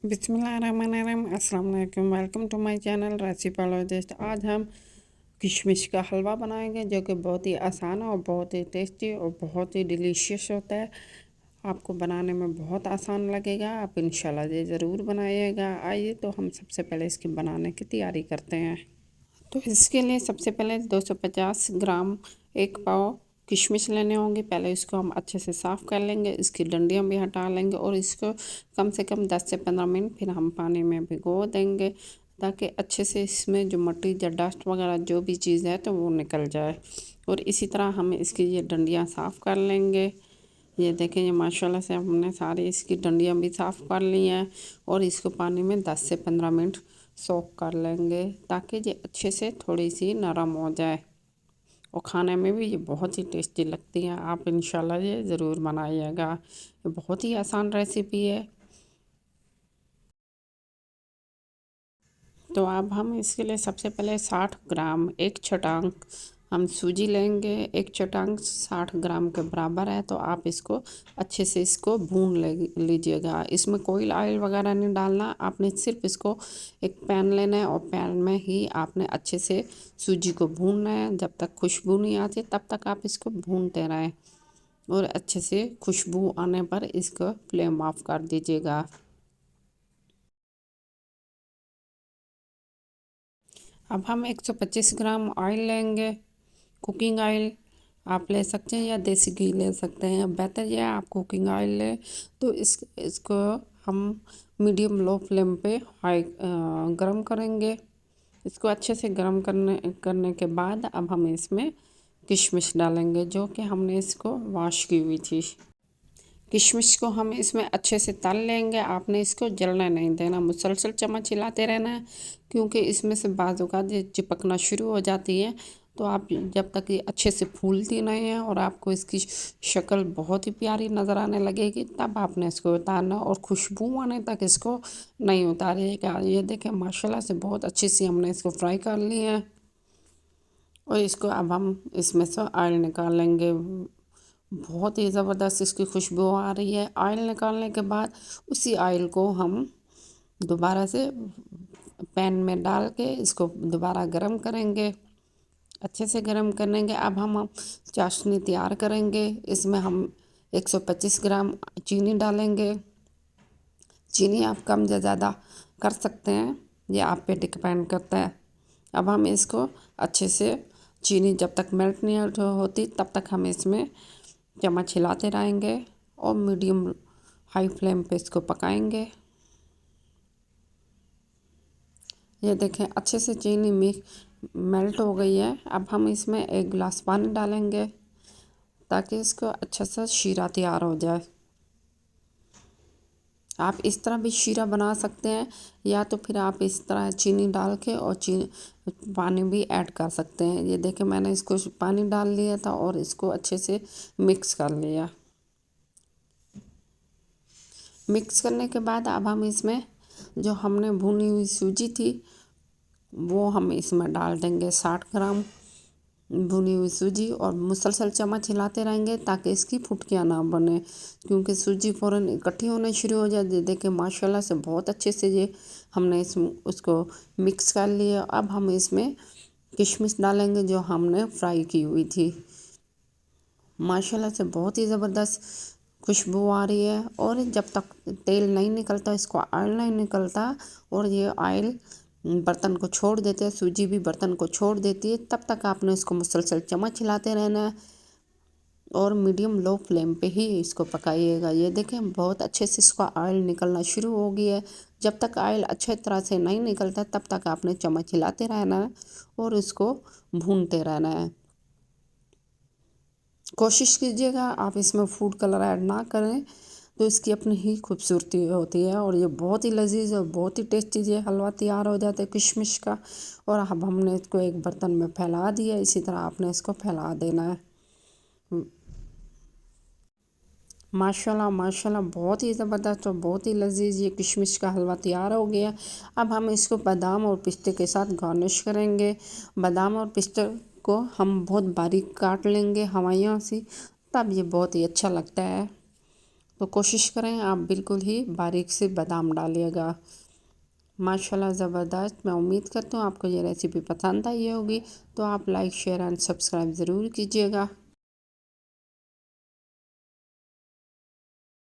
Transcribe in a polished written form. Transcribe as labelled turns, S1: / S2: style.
S1: बिस्मिल्लाहिर्रहमानिर्रहीम, अस्सलाम वालेकुम। Welcome to my channel recipologist. आज हम किशमिश का हलवा बनाएंगे जो कि बहुत ही आसान और बहुत ही टेस्टी और बहुत ही डिलीशियस होता है। आपको बनाने में बहुत आसान लगेगा। आप इंशाल्लाह ये ज़रूर बनाइएगा। आइए तो हम सबसे पहले इसकी बनाने की तैयारी करते हैं। तो इसके लिए सबसे पहले 250 ग्राम एक पाव किशमिश लेने होंगे। पहले इसको हम अच्छे से साफ़ कर लेंगे, इसकी डंडियाँ भी हटा लेंगे और इसको कम से कम 10 से 15 मिनट फिर हम पानी में भिगो देंगे ताकि अच्छे से इसमें जो मिट्टी या डस्ट वगैरह जो भी चीज़ है तो वो निकल जाए। और इसी तरह हम इसकी ये डंडियाँ साफ़ कर लेंगे। ये देखें, ये माशाल्लाह से हमने सारी इसकी डंडियाँ भी साफ़ कर ली हैं और इसको पानी में 10 से 15 मिनट सोक कर लेंगे ताकि ये अच्छे से थोड़ी सी नरम हो जाए और खाने में भी ये बहुत ही टेस्टी लगती हैं। आप इंशाल्लाह ये ज़रूर बनाइएगा। ये बहुत ही आसान रेसिपी है। तो अब हम इसके लिए सबसे पहले 60 ग्राम एक छटांक हम सूजी लेंगे। एक छटांक 60 ग्राम के बराबर है। तो आप इसको अच्छे से इसको भून लीजिएगा। इसमें कोई ऑयल वगैरह नहीं डालना, आपने सिर्फ इसको एक पैन लेना है और पैन में ही आपने अच्छे से सूजी को भूनना है। जब तक खुशबू नहीं आती तब तक आप इसको भूनते रहें और अच्छे से खुशबू आने पर इसको फ्लेम ऑफ कर दीजिएगा। अब हम 125 ग्राम ऑयल लेंगे। कुकिंग ऑयल आप ले सकते हैं या देसी घी ले सकते हैं। बेहतर यह है आप कुकिंग ऑयल लें। तो इसको हम मीडियम लो फ्लेम पे हाई गरम करेंगे। इसको अच्छे से गरम करने के बाद अब हम इसमें किशमिश डालेंगे जो कि हमने इसको वॉश की हुई थी। किशमिश को हम इसमें अच्छे से तल लेंगे। आपने इसको जलने नहीं देना, मुसलसल चम्मच हिलाते रहना है क्योंकि इसमें से बाज़ों का चिपकना शुरू हो जाती है। तो आप जब तक ये अच्छे से फूलती नहीं है और आपको इसकी शक्ल बहुत ही प्यारी नज़र आने लगेगी तब आपने इसको उतारना और खुशबू आने तक इसको नहीं उतारिएगा। ये देखें माशाल्लाह से बहुत अच्छी सी हमने इसको फ्राई कर ली है और इसको अब हम इसमें से ऑयल निकाल लेंगे। बहुत ही ज़बरदस्त इसकी खुशबू आ रही है। ऑयल निकालने के बाद उसी ऑयल को हम दोबारा से पैन में डाल के इसको दोबारा गरम करेंगे। अच्छे से गरम करेंगे। अब हम चाशनी तैयार करेंगे। इसमें हम 125 ग्राम चीनी डालेंगे। चीनी आप कम या ज़्यादा कर सकते हैं, ये आप पे डिपेंड करता है। अब हम इसको अच्छे से चीनी जब तक मेल्ट नहीं होती तब तक हम इसमें चम्मच हिलाते रहेंगे और मीडियम हाई फ्लेम पे इसको पकाएंगे। ये देखें अच्छे से चीनी मेल्ट हो गई है। अब हम इसमें एक गिलास पानी डालेंगे ताकि इसको अच्छा सा शीरा तैयार हो जाए। आप इस तरह भी शीरा बना सकते हैं या तो फिर आप इस तरह चीनी डाल के और पानी भी ऐड कर सकते हैं। ये देखें मैंने इसको पानी डाल लिया था और इसको अच्छे से मिक्स कर लिया। मिक्स करने के बाद अब हम इसमें जो हमने भुनी हुई सूजी थी वो हम इसमें डाल देंगे। 60 ग्राम भुनी हुई सूजी और मुसलसल चम्मच हिलाते रहेंगे ताकि इसकी फुटकियाँ ना बने क्योंकि सूजी फ़ौरन इकट्ठी होने शुरू हो जाती है। देखिए माशाल्लाह से बहुत अच्छे से ये हमने उसको मिक्स कर लिया। अब हम इसमें किशमिश डालेंगे जो हमने फ्राई की हुई थी। माशाल्लाह से बहुत ही ज़बरदस्त खुशबू आ रही है और जब तक तेल नहीं निकलता, इसको ऑयल नहीं निकलता और ये ऑयल बर्तन को छोड़ देते हैं, सूजी भी बर्तन को छोड़ देती है, तब तक आपने इसको मुसलसल चम्मच हिलाते रहना है और मीडियम लो फ्लेम पे ही इसको पकाइएगा। ये देखें बहुत अच्छे से इसका ऑयल निकलना शुरू हो गया है। जब तक ऑयल अच्छे तरह से नहीं निकलता तब तक आपने चम्मच हिलाते रहना है और इसको भूनते रहना है। कोशिश कीजिएगा आप इसमें फूड कलर ऐड ना करें तो इसकी अपनी ही खूबसूरती होती है और ये बहुत ही लजीज और बहुत ही टेस्टी ये हलवा तैयार हो जाता है किशमिश का। और अब हमने इसको एक बर्तन में फैला दिया, इसी तरह आपने इसको फैला देना है। माशाल्लाह माशाल्लाह बहुत ही ज़बरदस्त और बहुत ही लजीज ये किशमिश का हलवा तैयार हो गया। अब हम इसको बादाम और पिस्ते के साथ गार्निश करेंगे। बादाम और पिस्ते को हम बहुत बारीक काट लेंगे हवाइयों से, तब ये बहुत ही अच्छा लगता है। तो कोशिश करें आप बिल्कुल ही बारीक से बादाम डालिएगा। माशाल्लाह ज़बरदस्त। मैं उम्मीद करती हूँ आपको ये रेसिपी पसंद आई होगी। तो आप लाइक शेयर एंड सब्सक्राइब ज़रूर कीजिएगा।